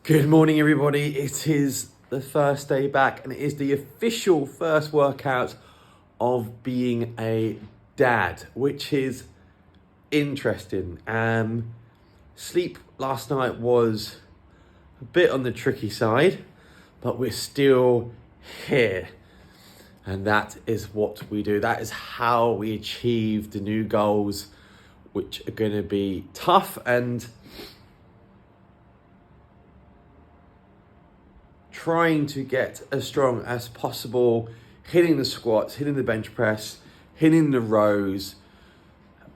Good morning, everybody. It is the first day back, and it is the official first workout of being a dad, which is interesting. Sleep last night was a bit on the tricky side, but we're still here. And that is what we do. That is how we achieve the new goals, which are going to be tough and trying to get as strong as possible, hitting the squats, hitting the bench press, hitting the rows.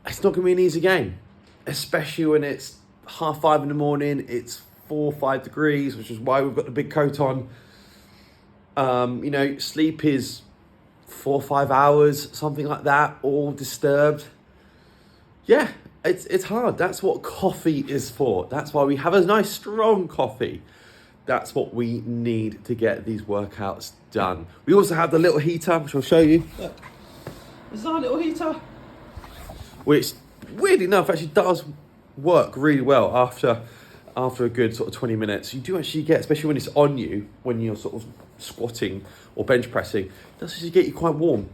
It's not going to be an easy game, especially when it's 5:30 in the morning. It's 4 or 5 degrees, which is why we've got the big coat on. Sleep is 4 or 5 hours, something like that, all disturbed. Yeah, it's hard. That's what coffee is for. That's why we have a nice strong coffee. That's what we need to get these workouts done. We also have the little heater, which I'll show you. Look, this is our little heater, which weirdly enough actually does work really well after a good sort of 20 minutes. You do actually get, especially when it's on you, when you're sort of squatting or bench pressing, it does actually get you quite warm.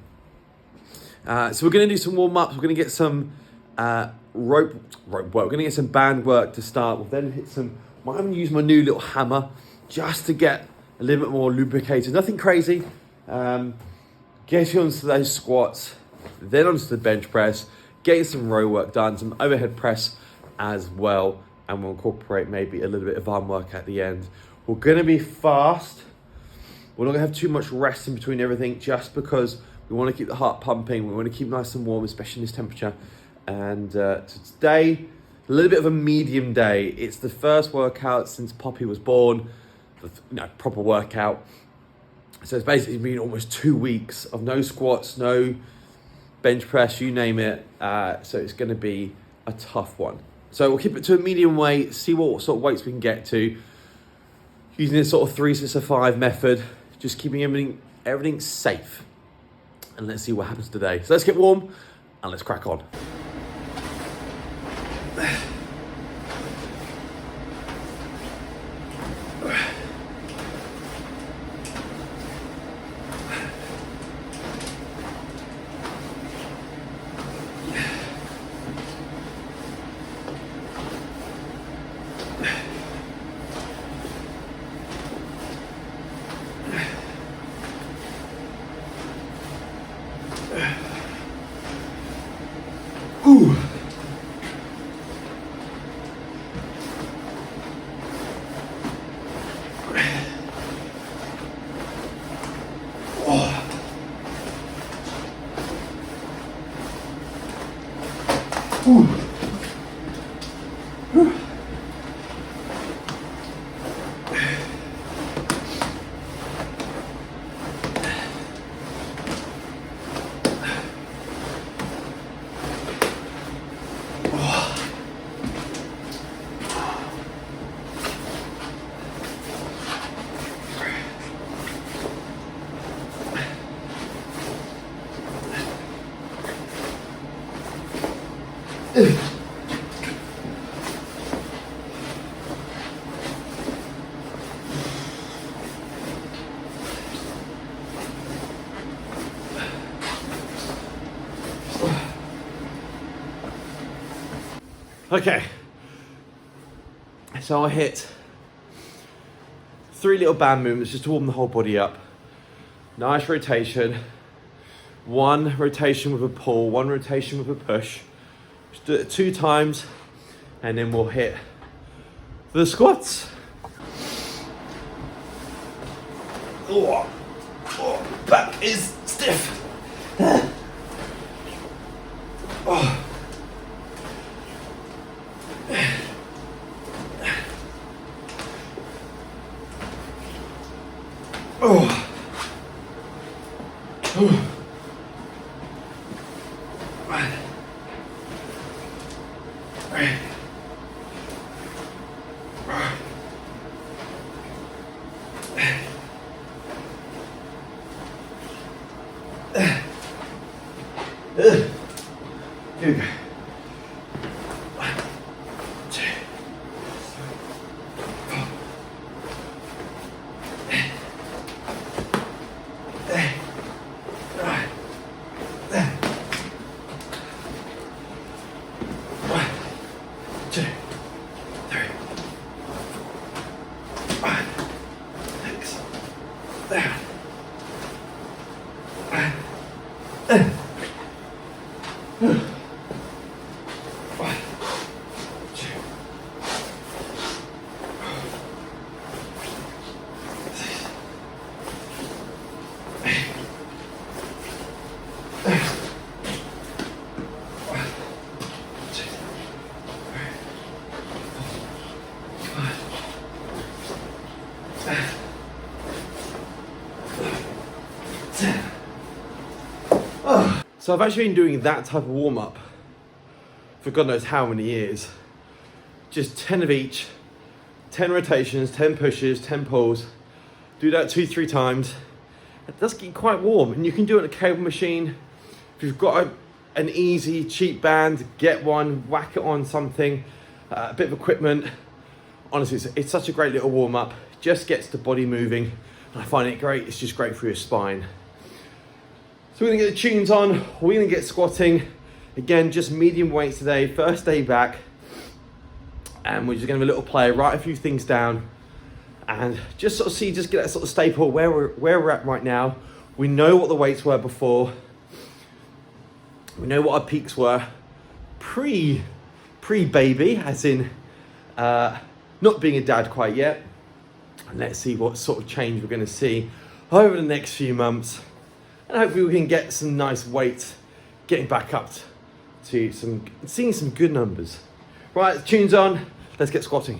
So we're going to do some warm-ups. We're going to get some rope work. We're going to get some band work to start. We'll then hit some. I'm going to use my new little hammer just to get a little bit more lubricated. Nothing crazy. Get you onto those squats, then onto the bench press, getting some row work done, some overhead press as well, and we'll incorporate maybe a little bit of arm work at the end. We're going to be fast. We're not going to have too much rest in between everything, just because we want to keep the heart pumping. We want to keep nice and warm, especially in this temperature. And so today, a little bit of a medium day. It's the first workout since Poppy was born, proper workout. So it's basically been almost 2 weeks of no squats, no bench press, you name it. So it's going to be a tough one. So we'll keep it to a medium weight, see what sort of weights we can get to, using this sort of 3-6-5 method, just keeping everything safe. And let's see what happens today. So let's get warm and let's crack on. Ooh. Ooh. Okay, so I hit 3 little band movements just to warm the whole body up. Nice rotation. 1 rotation with a pull, 1 rotation with a push. Just do it 2 times, and then we'll hit the squats. Oh, back is stiff. Oh. Oh. Oh. Here we go. 1, 2, 4, So I've actually been doing that type of warm-up for God knows how many years. Just 10 of each, 10 rotations, 10 pushes, 10 pulls. Do that 2-3 times. It does get quite warm, and you can do it on a cable machine. If you've got an easy, cheap band, get one, whack it on something, a bit of equipment. Honestly, it's such a great little warm-up. Just gets the body moving, and I find it great. It's just great for your spine. So we're gonna get the tunes on, we're gonna get squatting. Again, just medium weights today, first day back. And we're just gonna have a little play, write a few things down, and just sort of see, just get that sort of staple where we're at right now. We know what the weights were before. We know what our peaks were pre-baby, as in not being a dad quite yet. And let's see what sort of change we're gonna see over the next few months. And hopefully we can get some nice weights, getting back up to seeing some good numbers. Right, tunes on, let's get squatting.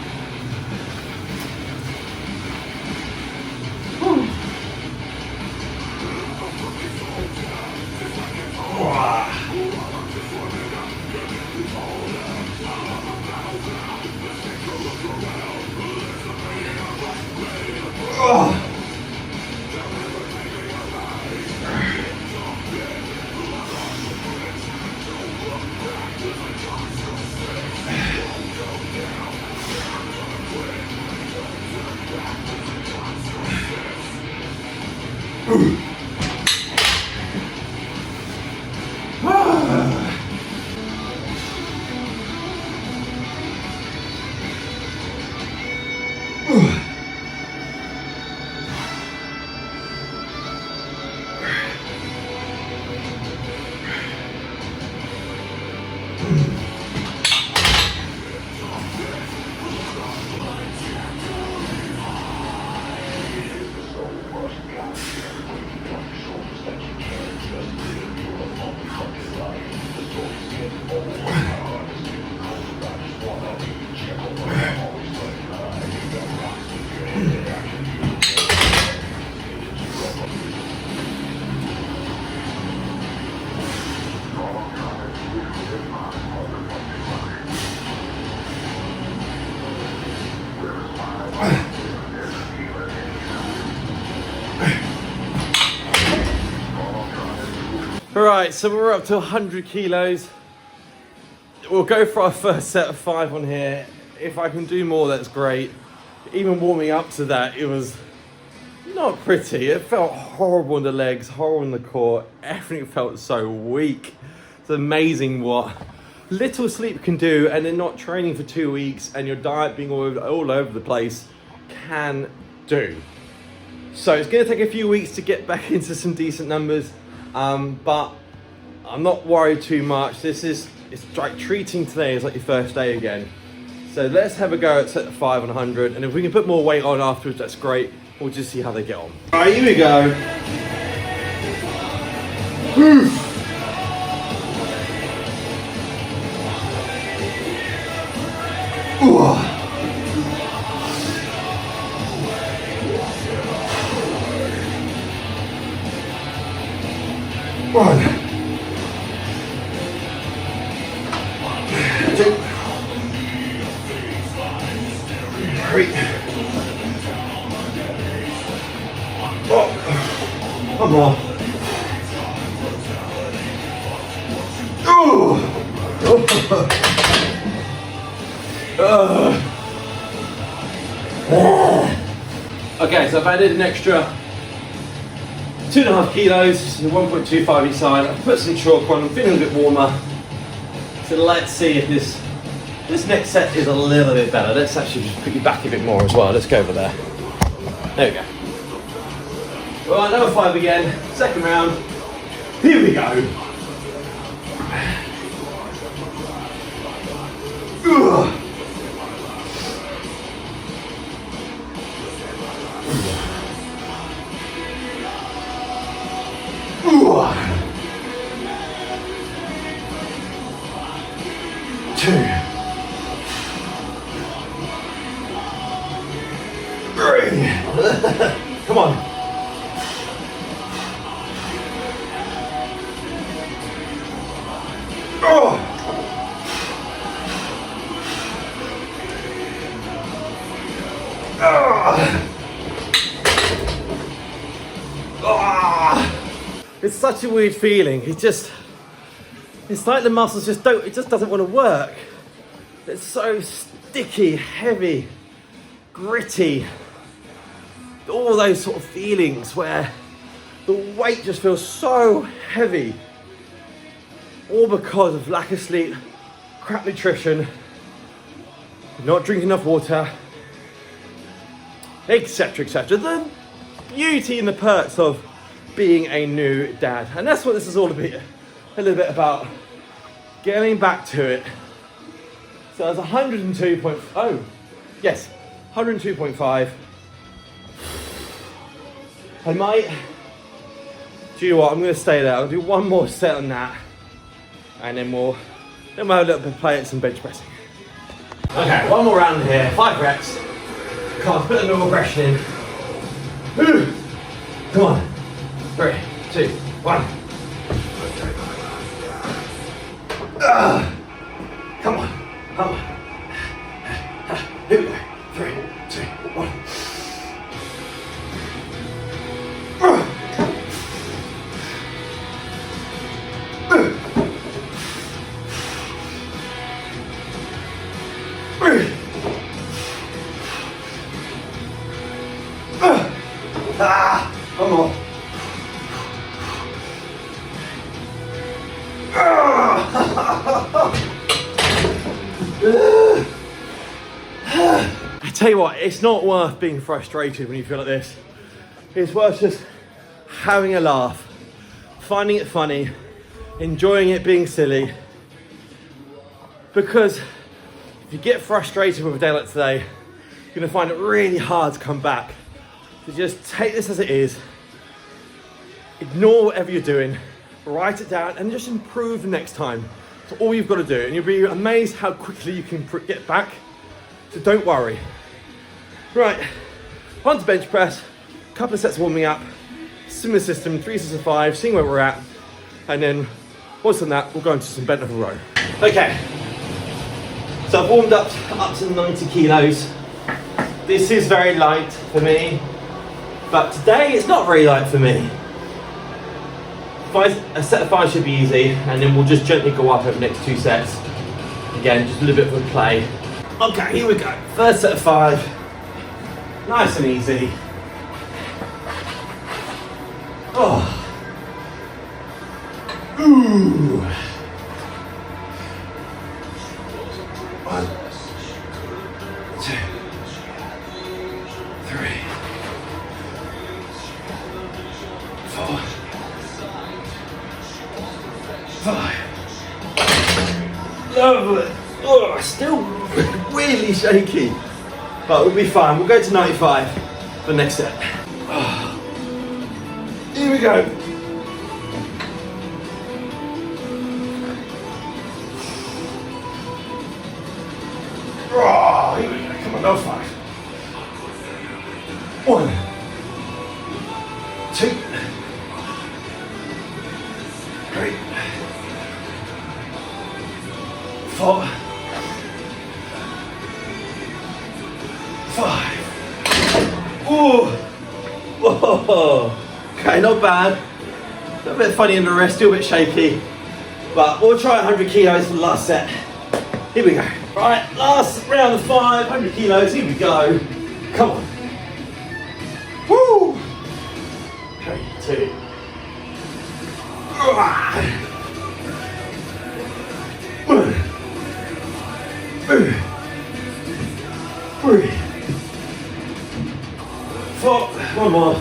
Right, so we're up to 100 kilos. We'll go for our first set of 5 on here. If I can do more, that's great. Even warming up to that, it was not pretty. It felt horrible in the legs, horrible in the core. Everything felt so weak. It's amazing what little sleep can do, and then not training for 2 weeks and your diet being all over the place can do. So it's going to take a few weeks to get back into some decent numbers, but I'm not worried too much. It's like treating today as like your first day again. So let's have a go at set 5 on 100, and if we can put more weight on afterwards, that's great. We'll just see how they get on. All right, here we go. One, 2, 3, 4, one more. Okay, so I've added an extra 2.5 kilos, so 1.25 each side. I've put some chalk on, I'm feeling a bit warmer. So let's see if this next set is a little bit better. Let's actually just put you back a bit more as well. Let's go over there. There we go. Right, number 5 again, second round. Here we go. Ugh. Two, 3, Come on. Oh. It's such a weird feeling. It's like the muscles just don't, it just doesn't want to work. It's so sticky, heavy, gritty. All those sort of feelings where the weight just feels so heavy. All because of lack of sleep, crap nutrition, not drinking enough water, etc, etc. The beauty and the perks of being a new dad. And that's what this is all about, a little bit about. Getting back to it. So I was 102.0, yes, 102.5. I might, do you know what, I'm gonna stay there. I'll do one more set on that. And then we'll have a little bit of play at some bench pressing. Okay, one more round here, 5 reps. Come on, put a normal aggression in. Come on. 3, 2, 1. Come on. Come on. Here we go. 3, 2, 1. One more. I tell you what, it's not worth being frustrated when you feel like this. It's worth just having a laugh, finding it funny, enjoying it being silly. Because if you get frustrated with a day like today, you're gonna find it really hard to come back. So just take this as it is, ignore whatever you're doing, write it down and just improve the next time. That's all you've got to do, and you'll be amazed how quickly you can get back. So don't worry. Right, on to bench press, couple of sets of warming up, similar system, 3 sets of 5, seeing where we're at, and then once done that, we'll go into some bent over row. Okay, so I've warmed up to 90 kilos. This is very light for me, but today it's not very light for me. A set of 5 should be easy, and then we'll just gently go up over the next 2 sets. Again, just a little bit of a play. Okay, here we go. First set of 5. Nice and easy. Oh. Ooh. 1, 2, 3, 4, 5. Lovely. Oh, still really shaky, but we'll be fine. We'll go to 95 for the next set. Oh. Here we go. Oh, here we go. Come on, no 5. 1, 2, 3, 4, 5. Ooh. Whoa. Okay, not bad. A little bit funny in the rest, still a bit shaky. But we'll try 100 kilos for the last set. Here we go. Right, last round of 5, 100 kilos, here we go. Come on. Woo! 3, 2. 1, 2, 3, 4. One more.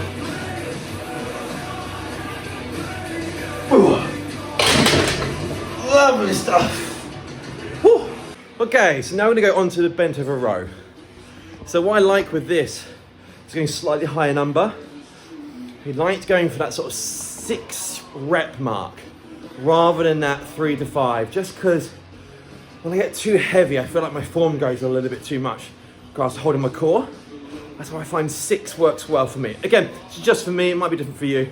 Ooh. Lovely stuff. Whew. Okay, so now we're going to go on to the bent over row. So what I like with this is going slightly higher number. We like going for that sort of 6 rep mark rather than that 3 to 5, just because when I get too heavy, I feel like my form goes a little bit too much because I'm holding my core. That's why I find 6 works well for me. Again, it's just for me, it might be different for you,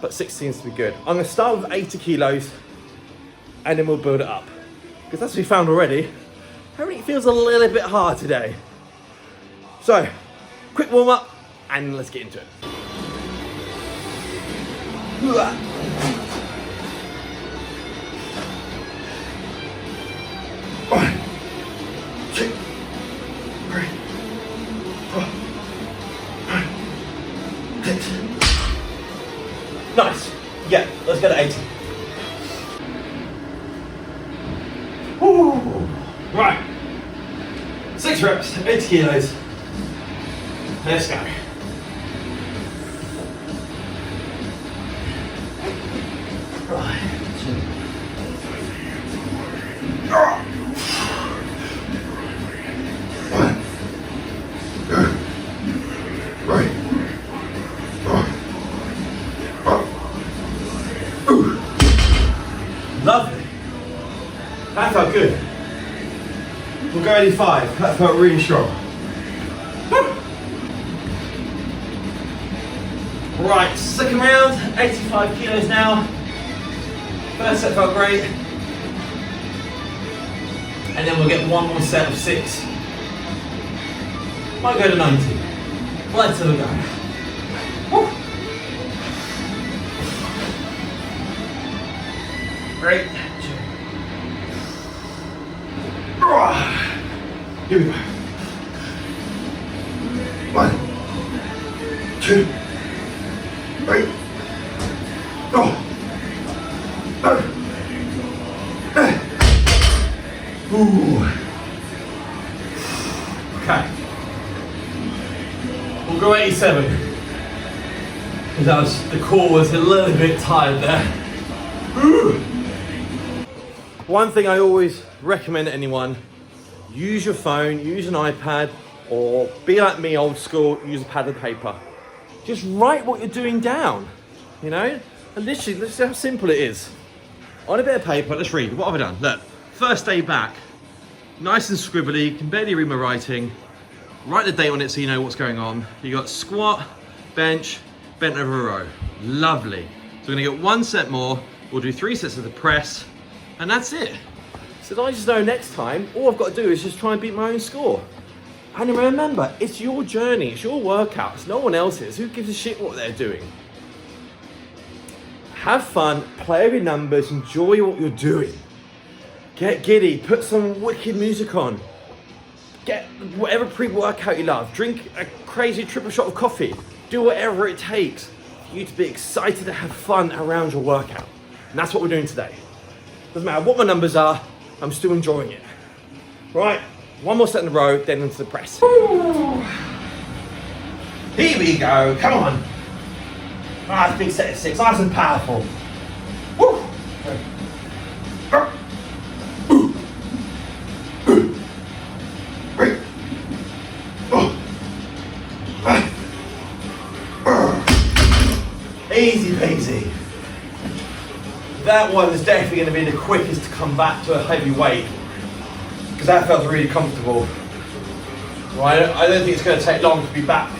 but 6 seems to be good. I'm gonna start with 80 kilos and then we'll build it up. Because that's what we found already. Everything feels a little bit hard today. So, quick warm up and let's get into it. 1, 2, 3, 4, 5, 6. Nice. Yeah, let's go to 80. Woo. Right. 6 reps, 80 kilos. Let's go. Right. 2. Lovely. That felt good. We'll go 85. That felt really strong. Right, second round, 85 kilos now. First set felt great. And then we'll get one more set of 6. Might go to 90. Let's have a go. Woo. Great. Here we go. 1, 2, 3. Ooh. Okay. We'll go 87. Because the core was a little bit tired there. Ooh. One thing I always recommend to anyone, use your phone, use an iPad, or be like me, old school, use a pad of paper. Just write what you're doing down, you know? And literally, let's see how simple it is. On a bit of paper, let's read. What have I done? Look, first day back, nice and scribbly, can barely read my writing. Write the date on it so you know what's going on. You got squat, bench, bent over a row. Lovely. So we're gonna get 1 set more. We'll do 3 sets of the press, and that's it. So that I just know next time, all I've got to do is just try and beat my own score. And remember, it's your journey, it's your workout, it's no one else's. Who gives a shit what they're doing? Have fun, play with your numbers, enjoy what you're doing. Get giddy, put some wicked music on. Get whatever pre-workout you love. Drink a crazy triple shot of coffee. Do whatever it takes for you to be excited to have fun around your workout. And that's what we're doing today. Doesn't matter what my numbers are, I'm still enjoying it. Right, 1 more set in a row, then into the press. Ooh. Here we go, come on. Nice big set of 6, nice and powerful. Woo. Easy peasy. That one is definitely going to be the quickest to come back to a heavy weight, because that felt really comfortable. Right, I don't think it's going to take long to be back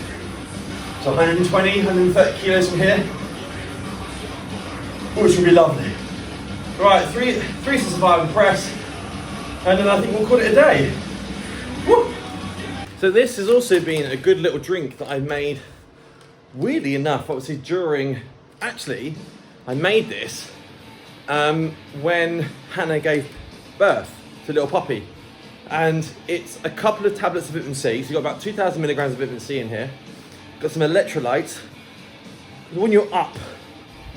to 120, 130 kilos from here, which will be lovely. Right, three sets of 5 and press, and then I think we'll call it a day. Woo! So this has also been a good little drink that I made, weirdly enough, obviously actually, I made this when Hannah gave birth to little Poppy. And it's a couple of tablets of vitamin C, so you've got about 2,000 milligrams of vitamin C in here. Got some electrolytes. When you're up,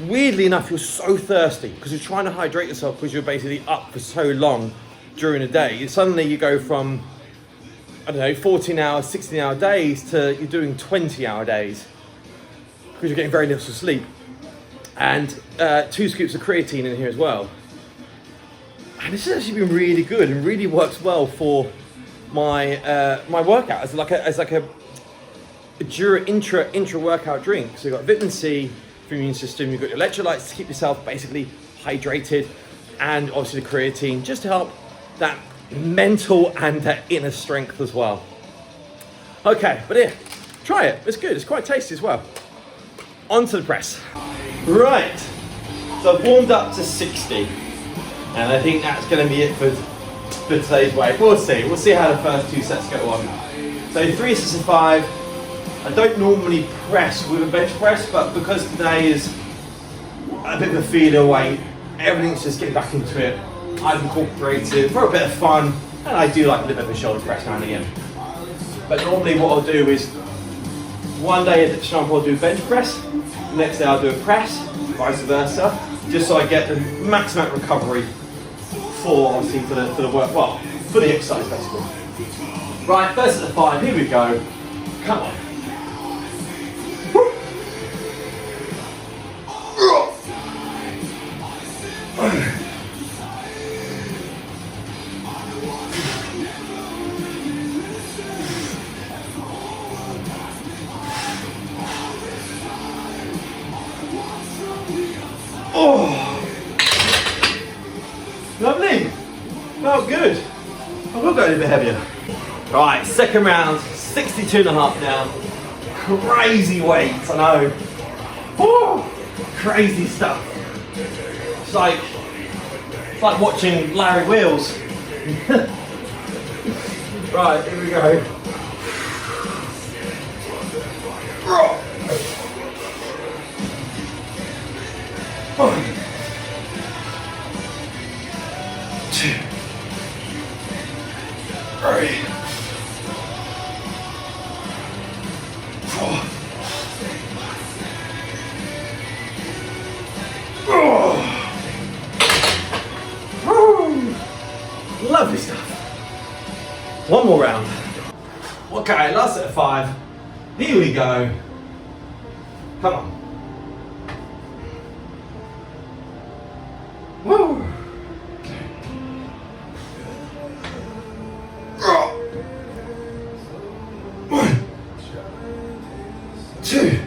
weirdly enough, you're so thirsty because you're trying to hydrate yourself because you're basically up for so long during the day. Suddenly you go from, 14-hour, 16-hour days to you're doing 20-hour days because you're getting very little sleep. And 2 scoops of creatine in here as well. And this has actually been really good and really works well for my my workout as like a intra workout drink. So you've got vitamin C for your immune system, you've got your electrolytes to keep yourself basically hydrated, and obviously the creatine just to help that mental and that inner strength as well. Okay, but here, Try it, it's good, it's quite tasty as well. On to the press. Right, so I've warmed up to 60, and I think that's going to be it for today's weight. We'll see how the first 2 sets go on. So 3 sets of 5. I don't normally press with a bench press, but because today is a bit of a feeder weight, everything's just getting back into it. I've incorporated for a bit of fun, and I do like a little bit of a shoulder press now and again. But normally what I'll do is, one day at the jump I'll do bench press, the next day I'll do a press, vice versa, just so I get the maximum recovery for obviously for the work, well, for the exercise basically. Right, first set of 5, here we go. Come on. Oh, lovely. Oh, good. I will go a little bit heavier. All right, second round, 62.5 now. Crazy weights, I know. Oh, crazy stuff. It's like watching Larry Wheels. Right, here we go. 1, 2, 3, 4. Lovely stuff. One more round. Okay, last set of 5. Here we go. Come on. Woo. 1, 2,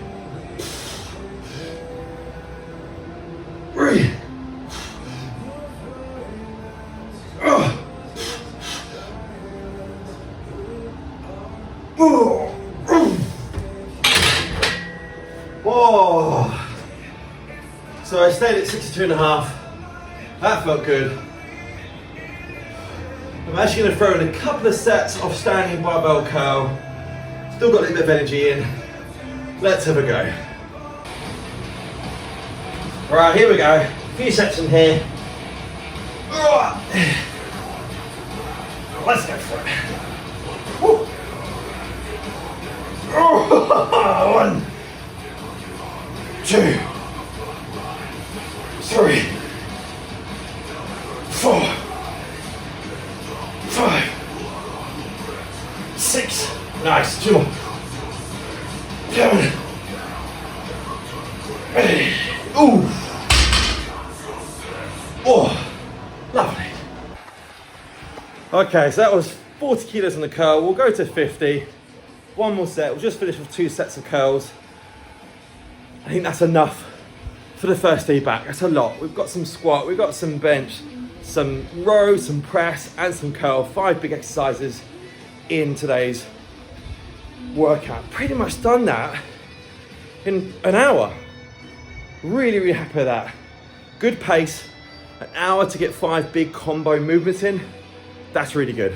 3. Oh. So I stayed at 62.5. That felt good. I'm actually going to throw in a couple of sets of standing barbell curl. Still got a little bit of energy in. Let's have a go. Right, here we go. A few sets in here. Let's go for it. Woo. 1, 2, 3, 4, 5, 6. Nice. 2 more. 7, 8. Ooh. Oh, lovely. Okay, so that was 40 kilos on the curl. We'll go to 50. One more set. We'll just finish with 2 sets of curls. I think that's enough for the first day back. That's a lot. We've got some squat, we've got some bench, some row, some press, and some curl. 5 big exercises in today's workout. Pretty much done that in an hour. Really, really happy with that. Good pace. An hour to get 5 big combo movements in. That's really good.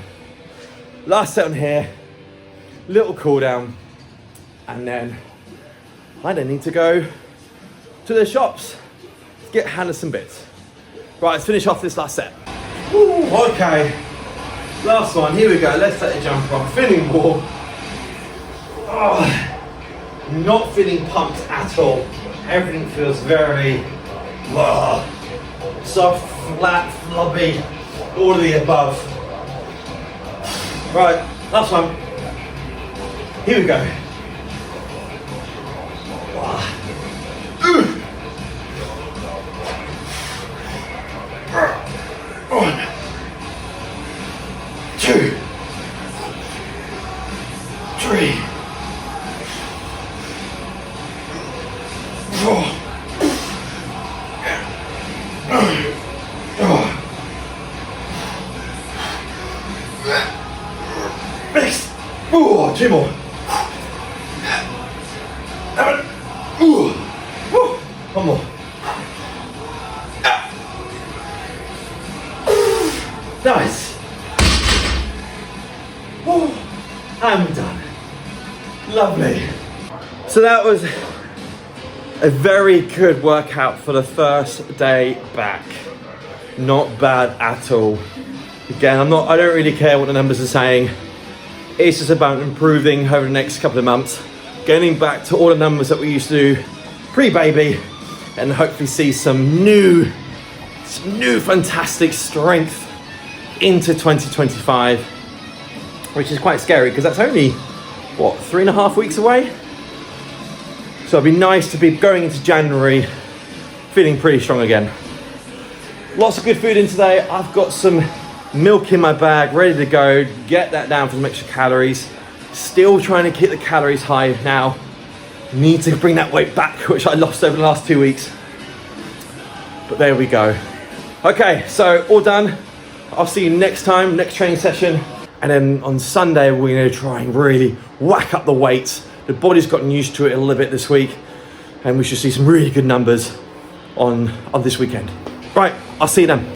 Last set on here. Little cool down. And then I then need to go to the shops to get Hannah some bits. Right, let's finish off this last set. Ooh, okay. Last one, here we go. Let's take a jump off. Feeling warm. Oh, not feeling pumped at all. Everything feels very soft, flat, floppy, all of the above. Right, last one. Here we go. 1, 2, 3, 4. Next. Oh, 2 more. One more. Nice. I'm done. Lovely. So that was a very good workout for the first day back. Not bad at all. Again, I don't really care what the numbers are saying. It's just about improving over the next couple of months, getting back to all the numbers that we used to do pre-baby, and hopefully see some new fantastic strength into 2025, which is quite scary because that's only, what, 3.5 weeks away? So it'd be nice to be going into January feeling pretty strong again. Lots of good food in today. I've got some milk in my bag, ready to go, get that down for some extra calories. Still trying to keep the calories high now. Need to bring that weight back, which I lost over the last 2 weeks. But there we go. Okay, so all done. I'll see you next time, next training session. And then on Sunday, we're gonna try and really whack up the weights. The body's gotten used to it a little bit this week, and we should see some really good numbers on this weekend. Right, I'll see you then.